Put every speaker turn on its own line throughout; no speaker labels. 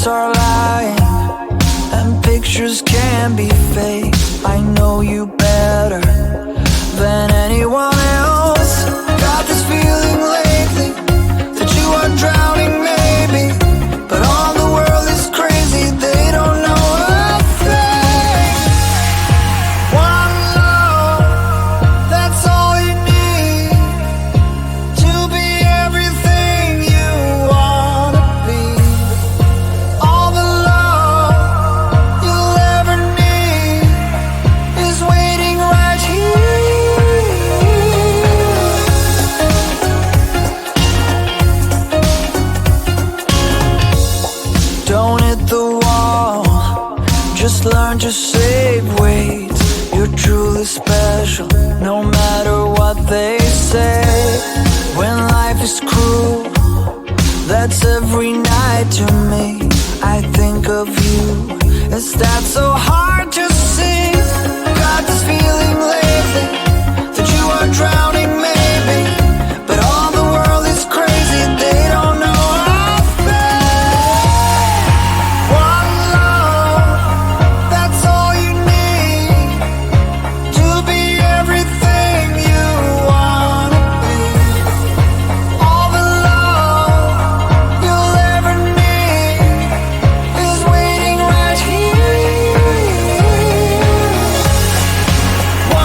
lips are lying, and pictures can be fake. I know you better than anyone else. Got this feeling lately that you are drowning maybe, but all the world is crazy, they don't know a thing. One love, that's all you need to be everything you wanna be. All the love you'll ever need is waiting right here. Don't hit the wall, just learn to save weight. You're truly special, no matter what they say. When life is cruel, that's every night to me. I think of you, is that so hard to see? Got this feeling lately that you are drowning maybe, but all the world is crazy, they don't know a thing. One love, that's all you need to be everything you wanna be. All the love you'll ever need is waiting right here.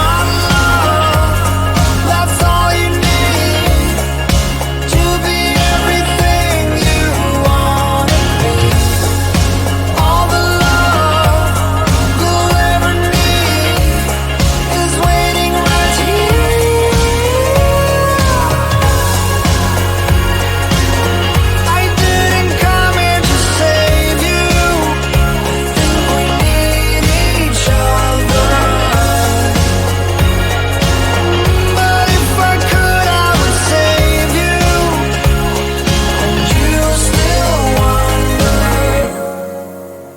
One love, that's all you need to be everything you wanna be. All the love you'll ever need is waiting right here. I didn't come here to save you. I think we need each other. But if I could, I would save you. And you still wonder.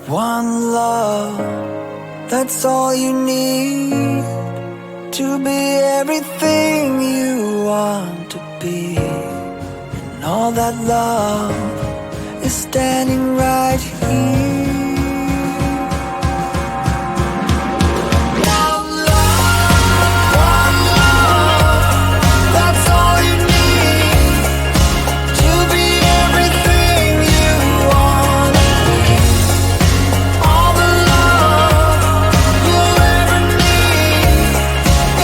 One love, that's all you need to be everything you want to be. And all that love is standing right here. One love, that's all you need to be everything you wanna be. All the love you'll ever need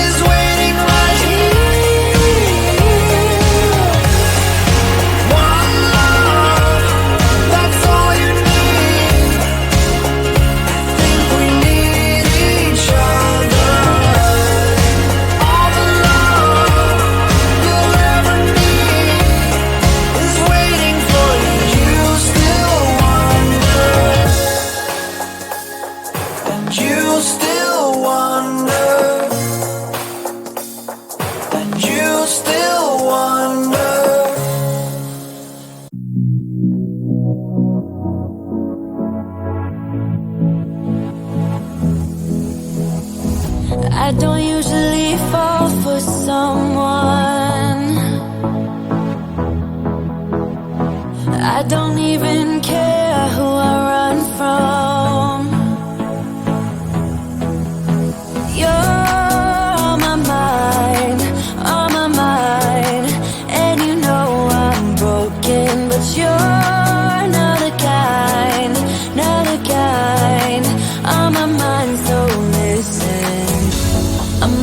is waiting right here. One love, that's all you need. I think we need each other. All the love you'll ever need is waiting for you. You still wonder, and you still wonder, and you still wonder.
I don't usually fall for someone. I don't even care who I run from. You're on my mind, and you know I'm broken, but you're not the kind on my mind, so listen. I'm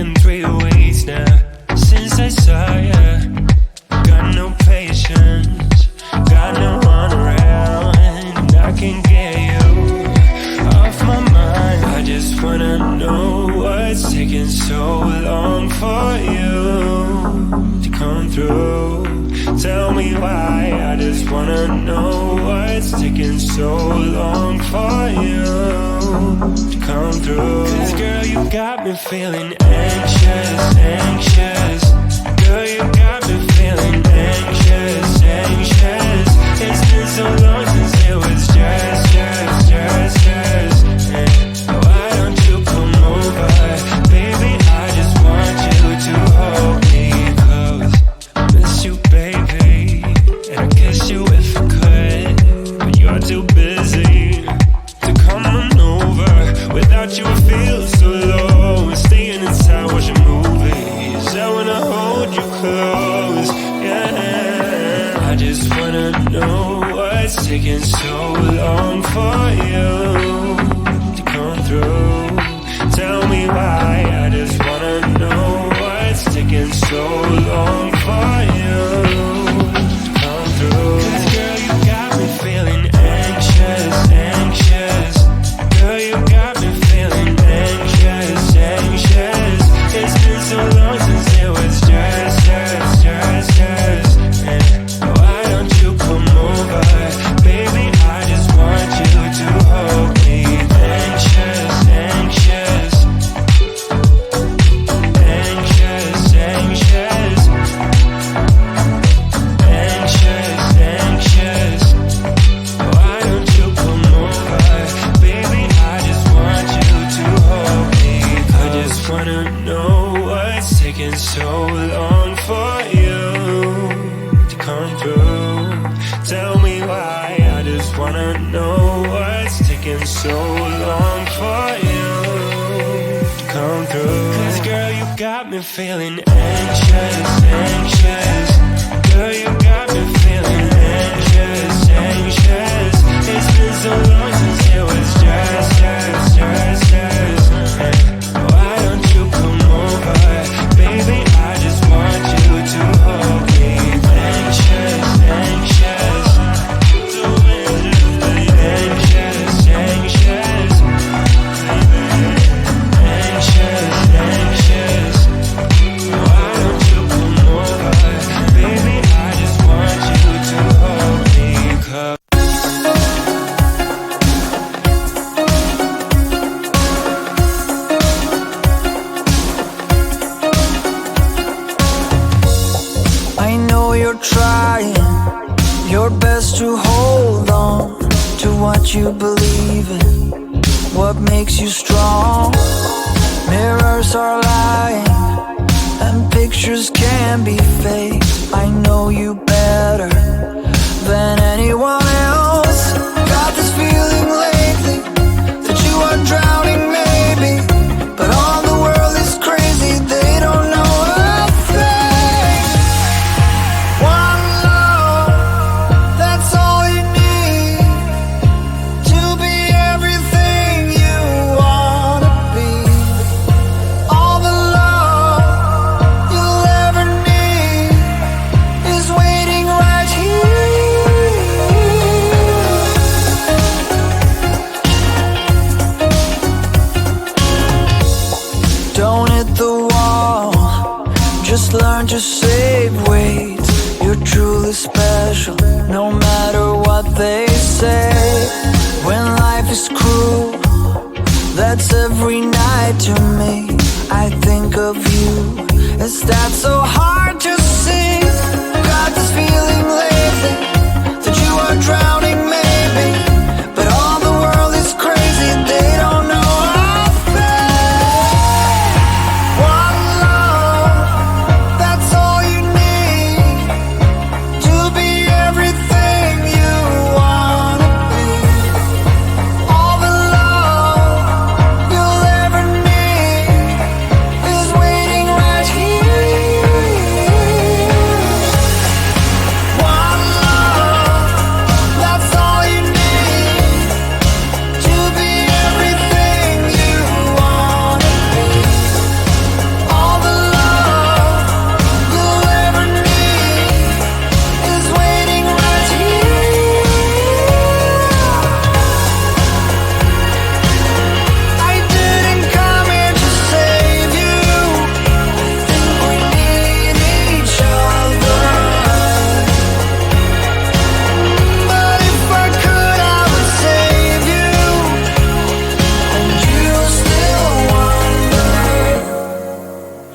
been 3 weeks now since I saw ya. Got no patience, got no one around, and I can get you off my mind. I just wanna know what's taking so long for you to come through. Tell me why. I just wanna know what's taking so long for you to come through. 'Cause girl, you got me feeling anxious, anxious. Girl, you got me feeling anxious, anxious. It's been so long since it was just why don't you come over? Baby, I just want you to hold me close. Miss you, baby, and I'd kiss you if I could, but you're too busy to come on over. Without you I feel so low, staying inside watching movies. I wanna hold you close, yeah. I just wanna know what's taking so long for you to come through. Tell me why. I just wanna know what's taking so long for you to come through. 'Cause girl, you got me feeling anxious, anxious. Girl, you got me feeling anxious, anxious. It's been so long since it was just why don't you come over? Baby, I just want you to hold me. Anxious, anxious. Anxious, anxious. Anxious, anxious. Why don't you come over? Baby, I just want you to hold me. I just wanna know what's taking so long for you to come through. Tell me why. I just wanna know what's taking so long for you to come through. 'Cause girl, you got me feeling anxious, anxious. Girl, you got me feeling anxious, anxious. It's been so long since it was just why don't you come over? Baby, I just want you to hold me. Anxious, anxious. Anxious, anxious. Anxious, anxious. Why don't you come over? Baby, I just want you to hold me.
I know you're trying your best to hold on to what you believe in, what makes you strong. Mirrors are lying and pictures can be fake. I know you better than anyone else. Got this feeling lately that you are drowning maybe, but all the world is crazy, they don't know a thing. One love, that's all you need to be everything you wanna be. All the love you'll ever need is waiting right here. Don't hit the wall, just learn to save weight. You're truly special, no matter what they say. When life is cruel, that's every night to me. I think of you, is that so hard to see? Got this feeling lately that you are drowning maybe, but all the world is crazy, they don't know a thing. One love, that's all you need to be everything you wanna be. All the love you'll ever need is waiting right here.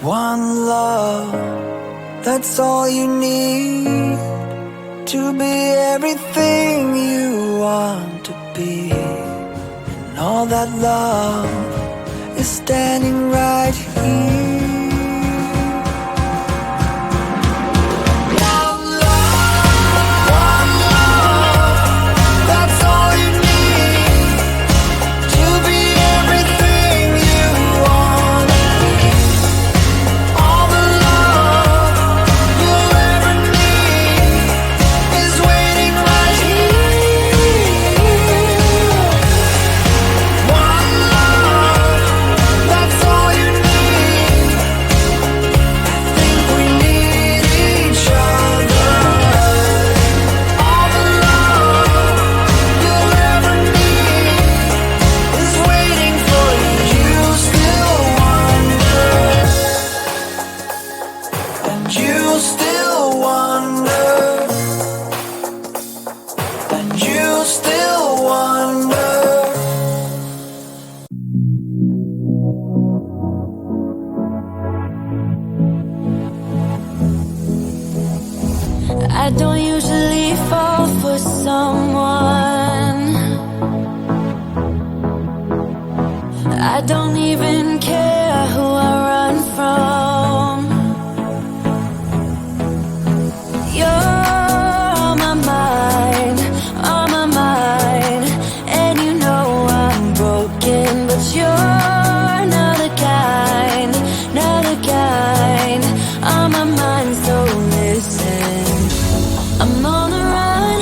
One love, that's all you need to be everything you want to be. And all that love is standing right here.
I don't usually fall for someone. I don't even care who I run from. You're on my mind, on my mind. And you know I'm broken, but you're not the kind, not the kind. On my mind, so listen. I'm on the run,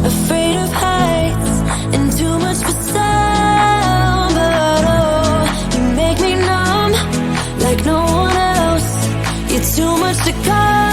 afraid of heights, and too much for sound. But oh, you make me numb, like no one else. You're too much to call.